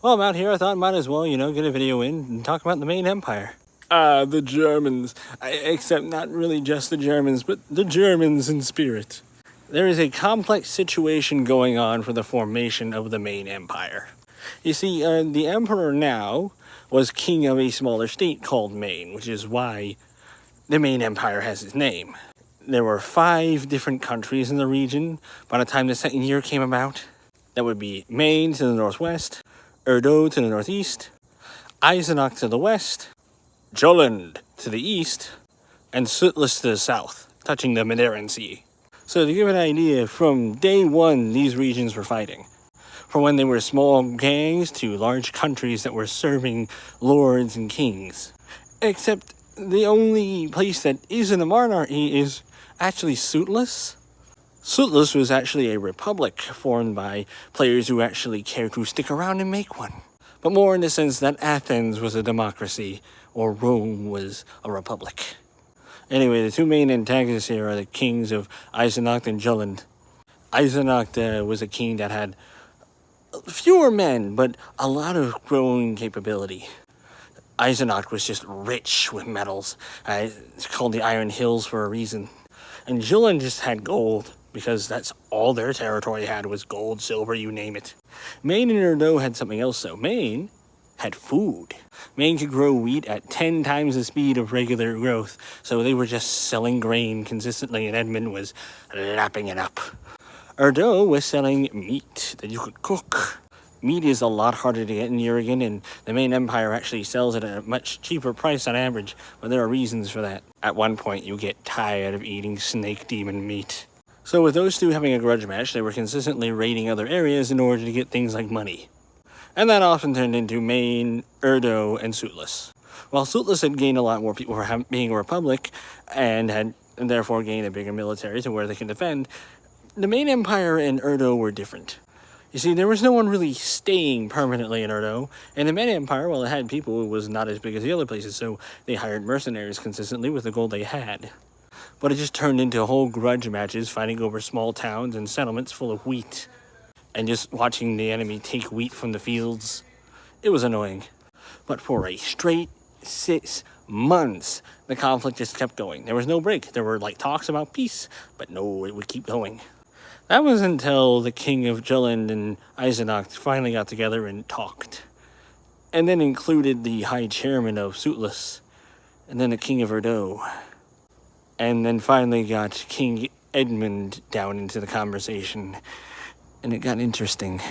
Well, I'm out here, I thought I might as well, get a video in and talk about the Magne Empire. The Germans. Except not really just the Germans, but the Germans in spirit. There is a complex situation going on for the formation of the Magne Empire. You see, the emperor now was king of a smaller state called Maine, which is why the Magne Empire has its name. There were 5 different countries in the region by the time the second year came about. That would be Maine to the northwest, Erdo to the northeast, Eisenach to the west, Jolland to the east, and Sutlus to the south, touching the Madeiran Sea. So to give an idea, from day one, these regions were fighting. From when they were small gangs to large countries that were serving lords and kings. Except the only place that isn't a monarchy is actually Sutlus. Sutlus was actually a republic formed by players who actually cared to stick around and make one. But more in the sense that Athens was a democracy, or Rome was a republic. Anyway, the 2 main antagonists here are the kings of Eisenach and Jolland. Eisenach was a king that had fewer men, but a lot of growing capability. Eisenach was just rich with metals. It's called the Iron Hills for a reason. And Jolland just had gold, because that's all their territory had was gold, silver, you name it. Maine and Erdo had something else though. Maine had food. Maine could grow wheat at 10 times the speed of regular growth, so they were just selling grain consistently and Edmund was lapping it up. Erdo was selling meat that you could cook. Meat is a lot harder to get in Urigan, and the Magne Empire actually sells it at a much cheaper price on average, but there are reasons for that. At one point, you get tired of eating snake demon meat. So with those 2 having a grudge match, they were consistently raiding other areas in order to get things like money. And that often turned into Maine, Erdo, and Sutlus. While Sutlus had gained a lot more people for being a republic, and had therefore gained a bigger military to where they could defend, the Magne Empire and Erdo were different. You see, there was no one really staying permanently in Erdo, and the Magne Empire, while it had people, it was not as big as the other places, so they hired mercenaries consistently with the gold they had. But it just turned into whole grudge matches, fighting over small towns and settlements full of wheat, and just watching the enemy take wheat from the fields. It was annoying. But for a straight 6 months, the conflict just kept going. There was no break. There were talks about peace, but no, it would keep going. That was until the king of Jolland and Eisenach finally got together and talked. And then included the high chairman of Sutlus, and then the king of Erdo. And then finally got King Edmund down into the conversation. And it got interesting.